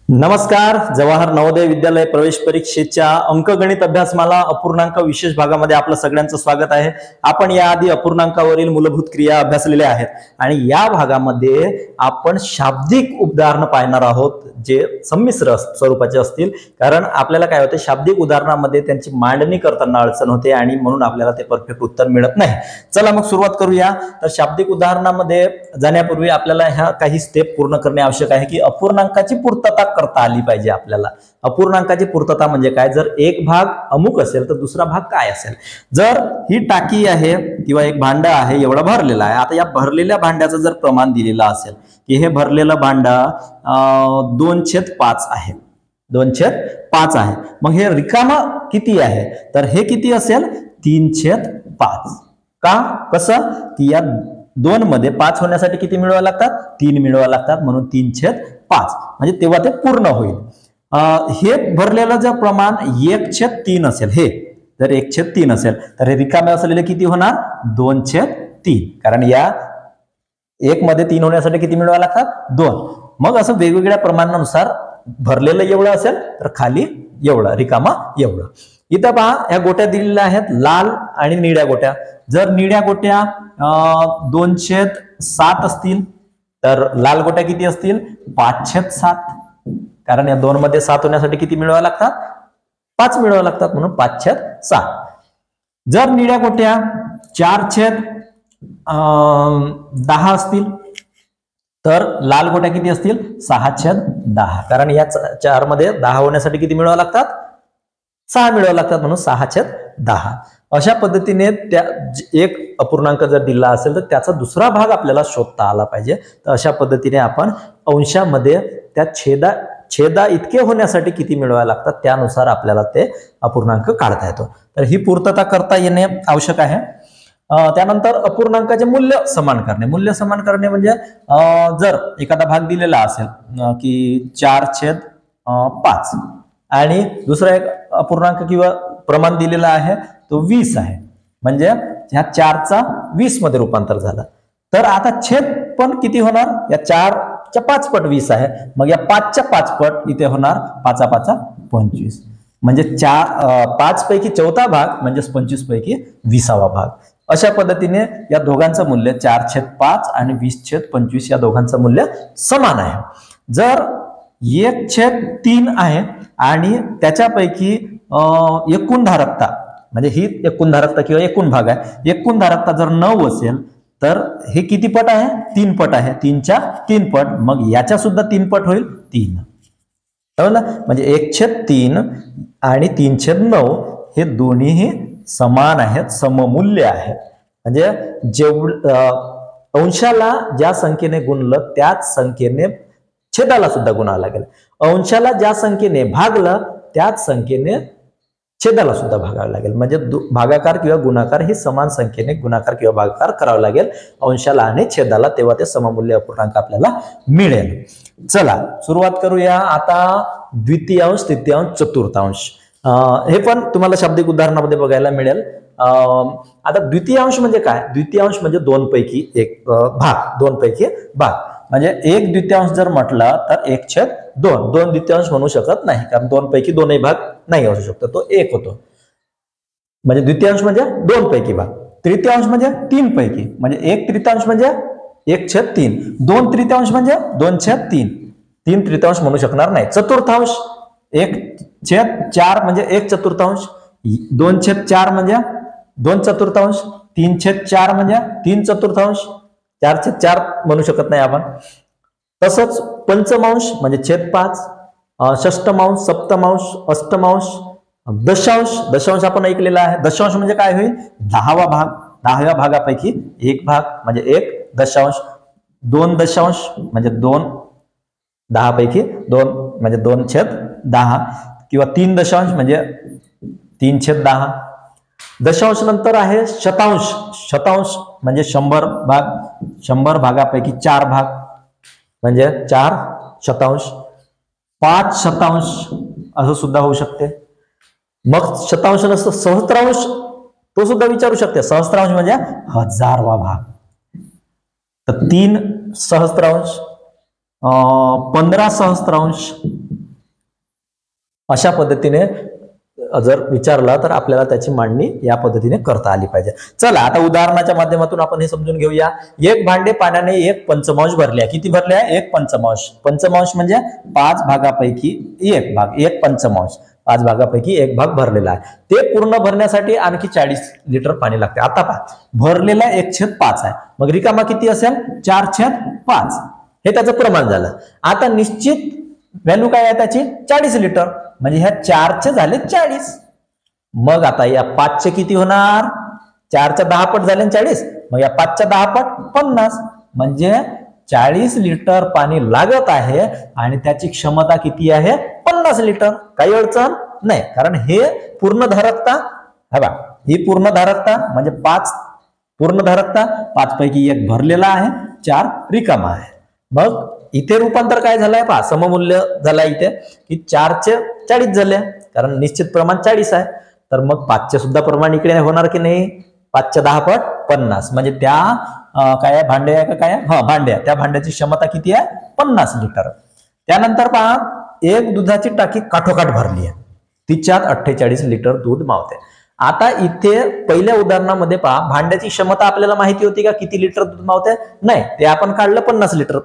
नमस्कार. जवाहर नवोदय विद्यालय प्रवेश परीक्षेच्या अंकगणित अभ्यासमाला अपूर्णांक विशेष भागामध्ये आपलं सगळ्यांचं स्वागत आहे. आपण याआधी अपूर्णांकावरील मूलभूत क्रिया अभ्यासलेल्या आहेत आणि या भागामध्ये आपण शाब्दिक उदाहरणं पाहणार आहोत जे संमिश्र स्वरूपाचे असतील. कारण आपल्याला काय होते, शाब्दिक उदाहरणामध्ये त्यांची मांडणी करताना अडचण होते आणि म्हणून आपल्याला ते परफेक्ट उत्तर मिळत नाही. चला मग सुरुवात करूया. तर शाब्दिक उदाहरणामध्ये जाण्यापूर्वी आपल्याला ह्या काही स्टेप पूर्ण करणे आवश्यक आहे की अपूर्णांकाची पूर्तता करता आली पाहिजे. आपल्याला अपूर्णांकाची पूर्तता म्हणजे काय, जर एक भाग अमुक असेल तर दुसरा भाग काय असेल. जर ही टाकी आहे किंवा एक भांड आहे, एवढा भरलेला आहे. आता या भरलेल्या भांड्याचं जर प्रमाण दिलेलं असेल की हे भरलेलं भांड 2/5 आहे, 2/5 आहे, मग हे रिकामा किती आहे, तर हे किती असेल 3/5. का, कसं की या 2 मध्ये 5 होण्यासाठी किती मिळवावं लागतात, 3 मिळवावं लागतात, म्हणून 3/5 म्हणजे तेव्हा ते पूर्ण होईल. हे भरलेलं जर प्रमाण 1/3 असेल, हे जर 1/3 असेल तर हे रिकामे असलेले किती होणार 2/3. कारण या 1 मध्ये 3 होण्यासाठी किती मिळवावं लागतात 2. मग असं वेगवेगळ्या प्रमाणानुसार भरलेलं एवढं असेल तर खाली एवढं, रिकामा एवढं. इथं पहा, ह्या गोट्या दिलेल्या आहेत लाल आणि निळ्या गोट्या. जर निळ्या गोट्या 2/7 असतील तर लाल गोट्या किती असतील 5/7. कारण या 2 मध्ये 7 होण्यासाठी किती मिळवावं लागतात 5 मिळवावं लागतात, म्हणून 5/7. जर निळ्या गोट्या 4/10 असतील तर लाल गोट्या किती असतील 6/10. कारण या 4 मध्ये 10 होण्यासाठी किती मिळवावं लागतात 6 मिळवावं लागतात, म्हणून 6/10. अशा पद्धतीने त्या एक अपूर्णांक जर दिला असेल तर त्याचा दुसरा भाग आपल्याला शोधता आला पाहिजे. तर अशा पद्धतीने आपण अंशामध्ये त्या छेदा इतके होण्यासाठी किती मिळवावे लागतात त्यानुसार आपल्याला ते अपूर्णांक काढता येतो. तर ही पूर्तता करता येणे आवश्यक आहे. त्यानंतर अपूर्णांकाचे मूल्य समान करणे. मूल्य समान करणे म्हणजे जर एखादा भाग दिलेला असेल की 4/5 आणि दुसरा एक अपूर्णांक किंवा प्रमाण दिलेला आहे तो 20 आहे, म्हणजे ह्या 4चा 20 मध्ये रूपांतर झालं. तर आता छेद पण किती होणार, या 4च्या 5 पट 20 आहे, मग या 5च्या 5 पट इथे होणार 5/5 25. म्हणजे 5 पैकी 4था भाग म्हणजे 25 पैकी 20वा भाग. अशा पद्धतीने या दोघांचं मूल्य 4/5 आणि 20/25 या दोघांचं मूल्य समान आहे. जर 1/3 आहे आणि त्याच्यापैकी एकूण धारकता म्हणजे ही एकूण धारकता किंवा एकूण भाग आहे, एकूण धारकता जर 9 असेल तर हे किती पट आहे 3 पट आहे, 3च्या 3 पट, मग याच्या सुद्धा 3 पट होईल 3. म्हणजे 1/3 आणि 3/9 हे दोन्हीही समान आहेत, सममूल्य आहेत. म्हणजे अंशाला ज्या संख्येने गुणलं त्याच संख्येने छेदाला सुद्धा गुणावं लागेल. अंशाला ज्या संख्येने भागलं त्याच संख्येने छेदाला सुद्धा भागावं लागेल. म्हणजे भागाकार किंवा गुणाकार ही समान संख्येने गुणाकार किंवा भागाकार करावा लागेल अंशाला आणि छेदाला, तेव्हा ते सममूल्य अपूर्णांक आपल्याला मिळेल. चला सुरुवात करूया आता द्वितीयांश, तृतीयांश, चतुर्थांश. हे पण तुम्हाला शाब्दिक उदाहरणामध्ये बघायला मिळेल. आता द्वितीयांश म्हणजे काय, द्वितीयांश म्हणजे 2 पैकी 1 भाग, 2 पैकी भाग. म्हणजे 1 द्वितीयांश जर म्हटलं तर 1/2. 2 द्वितीयांश म्हणू शकत नाही, कारण 2 पैकी 2ही भाग नाही असू शकतो, तो 1 होतो. म्हणजे द्वितीयांश म्हणजे 2 पैकी भाग. तृतीयांश म्हणजे 3 पैकी, म्हणजे 1 तृतीयांश म्हणजे 1/3. 2 तृतीयांश म्हणजे 2/3. 3 तृतीयांश म्हणू शकणार नाही. चतुर्थांश 1/4 म्हणजे 1/4. 2/4 म्हणजे 2/4. 3/4 म्हणजे 3/4. 4/4 म्हणू शकत नाही आपण. तसंच पंचमांश म्हणजे 1/5. षष्टमांश, सप्तमांश, अष्टमांश, दशांश. दशांश आपण ऐकलेला आहे. दशांश म्हणजे काय होईल 10वा भाग, 10व्या भागापैकी 1 भाग म्हणजे 1 दशांश. 2 दशांश म्हणजे 2, 10 पैकी 2 म्हणजे 2/10 किंवा 3 दशांश म्हणजे 3/10. दशांश नंतर आहे शतांश. शतांश म्हणजे 100 भाग, 100 भागापैकी 4 भाग म्हणजे 4 शतांश. 5 शतांश असं सुद्धा होऊ शकते. मग शतांश नसतं सहस्त्रांश, तो सुद्धा विचारू शकते. सहस्त्रांश म्हणजे 1000वा भाग. तर 3 सहस्त्रांश 15 सहस्त्रांश अशा पद्धतीने जर विचारला तर आपल्याला त्याची मांडणी या पद्धतीने करता आली पाहिजे. चला आता उदाहरणाच्या माध्यमातून आपण हे समजून घेऊया. एक भांडे पाण्याने 1 पंचमांश भरले. किती भरले? 1 पंचमांश. पंचमांश म्हणजे 5 भागापैकी 1 भाग, 1 पंचमांश 5 भागापैकी 1 भाग भरलेला आहे. ते पूर्ण भरण्यासाठी आणखी 40 लिटर पाणी लागते. आता पहा, भरलेला 1/5 आहे, मग रिकामा किती असेल? 4/5. हे त्याचं प्रमाण झालं. आता निश्चित व्हॅल्यू काय आहे त्याची? 40 लिटर. म्हणजे ह्या 4चे झाले 40. मग आता या 5चे किती होणार? 4च्या 10 पट झाले 40. मग या 5च्या 10 पट 50. म्हणजे 40 लिटर पाणी लागत आहे आणि त्याची क्षमता किती आहे? 50 लिटर. काही अडचण नाही, कारण हे पूर्ण धारकता, बघा ही पूर्ण धारकता म्हणजे 5 पूर्ण धारकता, 5 पैकी 1 भरलेला आहे, 4 रिकामा आहे. मग इथे रूपांतर काय झालंय? पहा, सममूल्य झाला इथे की 4चे 40 झाले, कारण निश्चित प्रमाण 40 आहे. तर मग 5चे सुद्धा प्रमाण इकडे होणार की नाही? 5च्या 10 पट 50. म्हणजे त्या काय भांडे आहे का काय? हा, भांड्या. त्या भांड्याची क्षमता किती आहे? 50 लिटर. त्यानंतर पहा, एक दुधाची टाकी काठोकाठ भरली आहे, तिच्यात 48 लिटर दूध मावते. आता इथे पहिल्या उदाहरणामध्ये पहा, भांड्याची क्षमता आपल्याला माहिती होती का किती लिटर दूध मावते? नाही, ते आपण काढलं 50 लिटर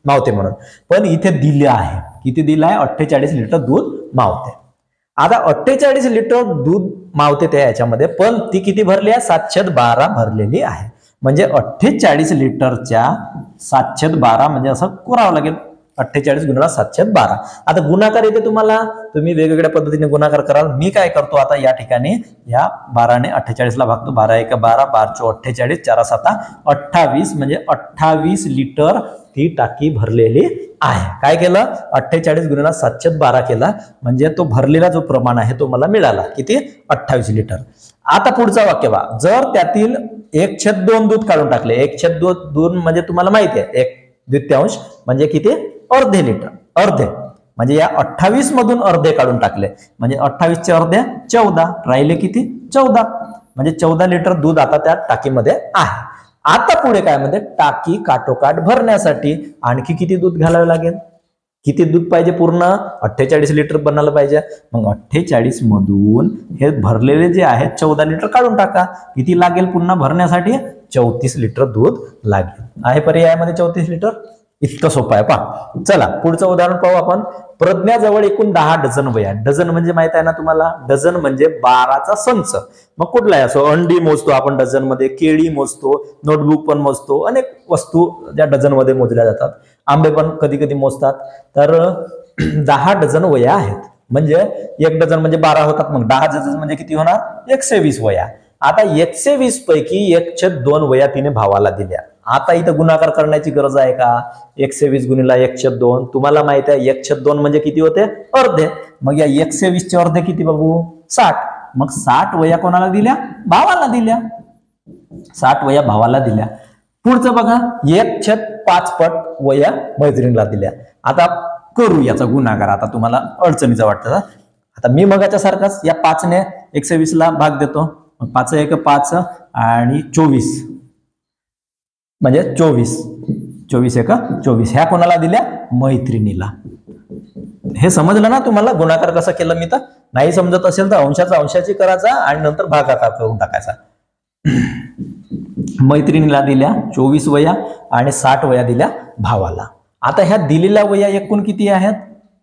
मावते म्हणून. पण इथे दिले आहे, किती दिलं आहे? 48 लिटर दूध मावते. आता 48 लिटर दूध मावते त्या याच्यामध्ये, पण ती किती भरली आहे? 712 भरलेली आहे. म्हणजे 48 लिटरच्या 712 म्हणजे असं करावं लागेल, 48 गुणिले 712. आता गुणाकार येते तुम्हाला, तुम्ही वेगवेगळ्या पद्धतीने गुणाकार कराल. मी काय करतो आता या ठिकाणी, या 12ने 48 ला भागतो. 12 1 12, 12 4 48, 4 7 28. म्हणजे 28 लिटर ती टाकी भरलेली आहे. काय केलं? 48 गुणिले 712 केला, म्हणजे तो भरलेला जो प्रमाण आहे तो मला मिळाला. किती? 28 लिटर. आता पुढचा वाक्य पहा, जर त्यातील 1/2 दूध काढून टाकले. 1/2 म्हणजे तुम्हाला माहिती आहे, 1/2 म्हणजे किती? अर्धे लिटर. अर्धे म्हणजे या 28 मधून अर्धे काढून टाकले, म्हणजे 28 चे अर्धे 14, राहिले किती? 14. म्हणजे 14 लिटर दूध आता त्या टाकीमध्ये आहे. आता पुढे काय म्हणते? टाकी काठोकाठ भरण्यासाठी आणखी किती दूध घालावे लागेल? किती दूध पाहिजे? पूर्ण 48 लिटर बनायला पाहिजे. मग 48 मधून हे भरलेले जे आहेत 14 लिटर काढून टाका. किती लागेल पुन्हा भरण्यासाठी? 34 लिटर दूध लागेल. आहे पर्यायामध्ये 34 लिटर. इतकं सोपं आहे. पहा, चला पुढचं उदाहरण पाहू आपण. प्रज्ञाजवळ एकूण 10 डझन वह्या. डझन म्हणजे माहित आहे ना तुम्हाला? डझन म्हणजे 12चा संच. मग कुठलाही असो, अंडी मोजतो आपण डझन मध्ये, केळी मोजतो, नोटबुक पण मोजतो, अनेक वस्तू ज्या डझन मध्ये मोजल्या जातात. आंबे पण कधी कधी मोजतात. तर 10 डझन वह्या आहेत, म्हणजे 1 डझन म्हणजे 12 होतात. मग 10 डझन म्हणजे किती होणार? 120 वह्या. आता 120 पैकी 1/2 वह्या तिने भावाला दिल्या. आता इथं गुणाकार करण्याची गरज आहे का? 120 गुणिले 1/2 तुम्हाला माहित आहे, 1/2 म्हणजे किती होते? अर्धे. मग या 120 चे अर्धे किती बाबू? 60. मग 60 वह्या कोणाला दिल्या? भावाला दिल्या. 60 वह्या भावाला दिल्या. पुढचं बघा, 1/5 पट वह्या मैत्रिणीला दिल्या. आता करू याचा गुणाकार. आता तुम्हाला अडचणीचं वाटतं. आता मी मगाच्या सारखाच या 5ने 120 ला भाग देतो. 5 1 5 आणि 24 म्हणजे 24. 24 1 24. ह्या कोणाला दिल्या? मैत्रिणीला. हे समजलं ना तुम्हाला गुणाकार कसं केलं? मी तर नाही समजत असेल तर अंशाचा अंशाची करायचा आणि नंतर भागाकार करून टाकायचा. मैत्रिणीला दिल्या 24 वह्या आणि 60 वह्या दिल्या भावाला. आता ह्या दिलेल्या वह्या एकूण किती आहेत?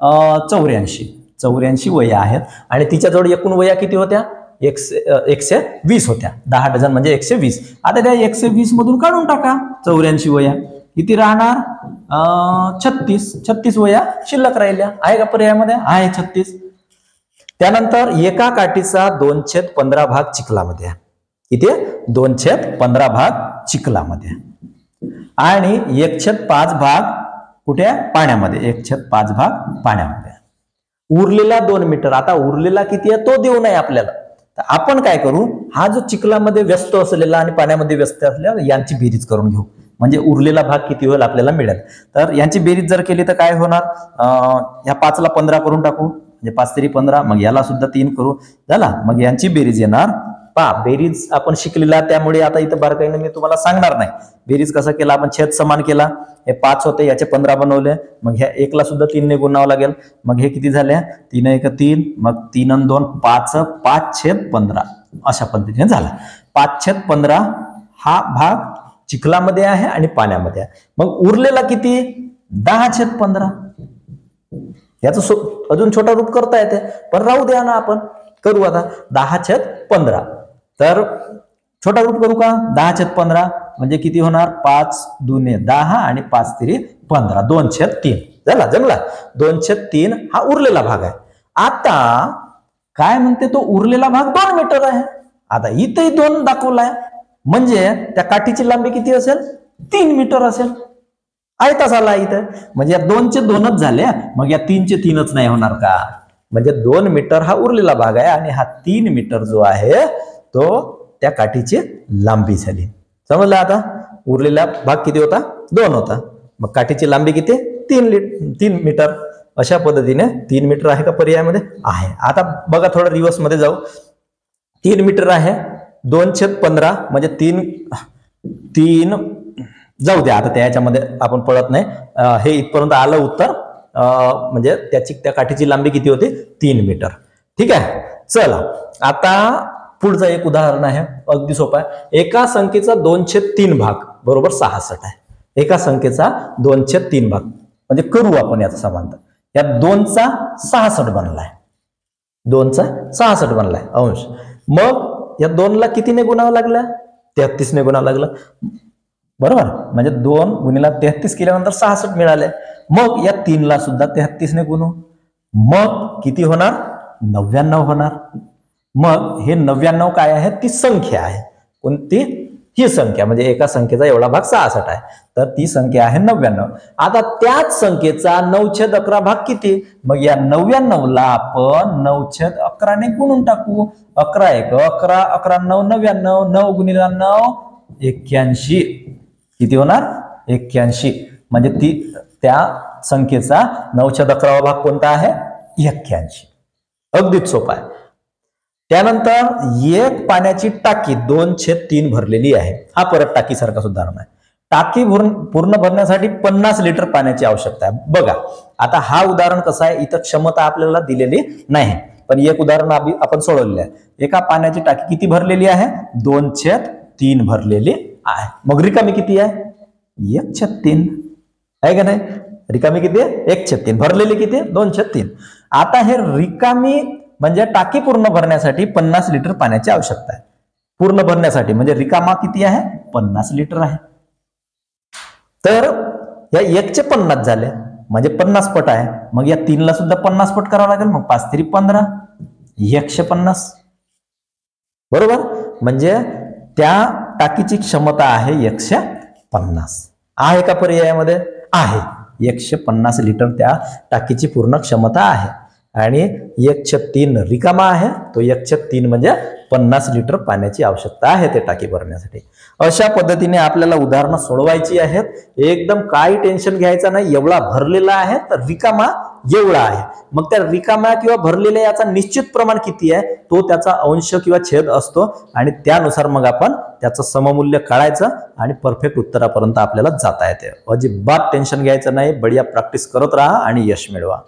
84 वह्या आहेत. आणि तिच्याजवळ एकूण वह्या किती होत्या? 120 होत्या. 10 डझन म्हणजे 120. आता त्या 120 मधून काढून टाका 84 वह्या. किती राहणार? 36 वह्या शिल्लक राहिल्या. आहे का पर्यायामध्ये? आहे 36. त्यानंतर एका काठीचा 2/15 भाग चिखलामध्ये. इथे 2/15 भाग चिखलामध्ये आणि 1/5 भाग कुठे? पाण्यामध्ये. 1/5 भाग पाण्यामध्ये. उरलेला 2 मीटर. आता उरलेला किती आहे तो देऊ नये आपल्याला. तर आपण काय करू? हा जो चिखलामध्ये व्यस्त असलेला आणि पाण्यामध्ये व्यस्त असलेला यांची बेरीज करून घेऊ, म्हणजे उरलेला भाग किती होईल आपल्याला मिळेल. तर यांची बेरीज जर केली तर काय होणार? ह्या 5 ला 15 करून टाकू, म्हणजे 5 3 15. मग याला सुद्धा 3 करू झाला. मग यांची बेरीज येणार पहा बेरीज आपण शिकलेला, त्यामुळे आता इथं बारकाईने मी तुम्हाला सांगणार नाही. बेरीज कसा केला आपण, छेद समान केला, हे 5 होते याचे 15 बनवले, मग ह्या 1 ला सुद्धा 3 ने गुणावं लागेल, मग हे किती झाले 3 1 3, मग 3 आणि 2 5, 5/15 अशा पद्धतीने झाला. 5/15 हा भाग चिखलामध्ये आहे आणि पाण्यामध्ये आहे. मग उरलेला किती 10/15. याचं अजून छोटा रूप करता येते, पण राहू द्या ना, आपण करू आता 10/15. तर छोटा रूप करू का, 10/15 म्हणजे किती होणार, 5 दुने 10 आणि 5 तिरी 15, 2/3 झाला. जमला. 2/3 हा उरलेला भाग आहे. आता काय म्हणते, तो उरलेला भाग 2 मीटर आहे. आता इथेही 2 दाखवलाय, म्हणजे त्या काठीची लांबी किती असेल, 3 मीटर असेल. आयताच आला इथं, म्हणजे या 2चे 2च झाले, मग या 3चे 3च नाही होणार का, म्हणजे 2 मीटर हा उरलेला भाग आहे आणि हा 3 मीटर जो आहे तो त्या काठीची लांबी झाली. समजलं. आता उरलेला भाग किती होता, 2 होता, मग काठीची लांबी किती, 3 मीटर. अशा पद्धतीने 3 मीटर आहे का पर्यायामध्ये, आहे. आता बघा थोडं रिव्हर्स मध्ये जाऊ. 3 मीटर आहे, 2/15 म्हणजे 3 जाऊ द्या, आता त्याच्यामध्ये आपण पळत नाही. हे इथपर्यंत आलं उत्तर, म्हणजे त्या काठीची लांबी किती होती, 3 मीटर. ठीक आहे. चला आता पुढचं एक उदाहरण आहे, अगदी सोपं आहे. एका संख्येचा 2/3 भाग बरोबर 66 आहे. एका संख्येचा 2/3 भाग म्हणजे करू आपण याचा समांतर. या 2चा 66 बनलाय, 2चा 66 बनलाय अंश. मग या 2 ला कितीने गुणावं लागलं, 33 ने गुणावं लागलं, बरोबर. म्हणजे 2 गुणिले 33 केल्यानंतर 66 मिळाले. मग या 3 ला सुद्धा 33 ने गुणू, मग किती होणार, 99 होणार. मग हे 99 काय आहे, ती संख्या आहे. कोणती, ही संख्या, म्हणजे एका संख्येचा एवढा भाग 66 आहे, तर ती संख्या आहे 99. आता त्याच संख्येचा 9/11 भाग किती, मग या 99 ला आपण 9/11 ने गुणून टाकू. 11 1 11, 11 9 99, 9 गुणिले 9 81. किती होणार, 81. म्हणजे त्या संख्येचा 9/11 भाग कोणता आहे, 81. अगदीच सोपा आहे. त्यानंतर एक पाण्याची टाकी 2/3 भरलेली आहे. हा परत टाकी सारखा उदाहरण आहे. टाकी पूर्ण भरण्यासाठी 50 लिटर पाण्याची आवश्यकता आहे. बघा आता हा उदाहरण कसं आहे, इथं क्षमता आपल्याला दिलेली नाही, पण एक उदाहरण आपण सोडवलेलं आहे. एका पाण्याची टाकी किती भरलेली आहे, 2/3 भरलेली आहे. मग रिकामी किती आहे, 1/3 आहे का नाही. रिकामी किती आहे, 1/3. भरलेली किती, 2/3. आता हे रिकामी म्हणजे टाकी पूर्ण भरण्यासाठी 50 लिटर पाण्याची आवश्यकता आहे. पूर्ण भरण्यासाठी म्हणजे रिकामा किती आहे, 50 लिटर आहे. तर या 1चे 50 झाले, म्हणजे 50 पट आहे. मग या 3 ला सुद्धा 50 पट करावं लागेल. मग 5 3 15, 150 बरोबर. म्हणजे त्या टाकीची क्षमता आहे 150. आहे का पर्यायामध्ये, आहे. 150 लिटर त्या टाकीची पूर्ण क्षमता आहे आणि 1/3 रिकामा आहे. तो 1/3 म्हणजे 50 लिटर पाण्याची आवश्यकता आहे ते टाकी भरण्यासाठी. अशा पद्धतीने आपल्याला उदाहरणं सोडवायची आहेत. एकदम काही टेन्शन घ्यायचं नाही. एवढा भरलेला आहे तर रिकामा एवढा आहे. मग त्या रिकामा किंवा भरलेल्या याचा निश्चित प्रमाण किती आहे, तो त्याचा अंश किंवा छेद असतो आणि त्यानुसार मग आपण त्याचं सममूल्य काढायचं आणि परफेक्ट उत्तरापर्यंत आपल्याला जाता येते. अजिबात टेन्शन घ्यायचं नाही. बढिया प्रॅक्टिस करत राहा आणि यश मिळवा.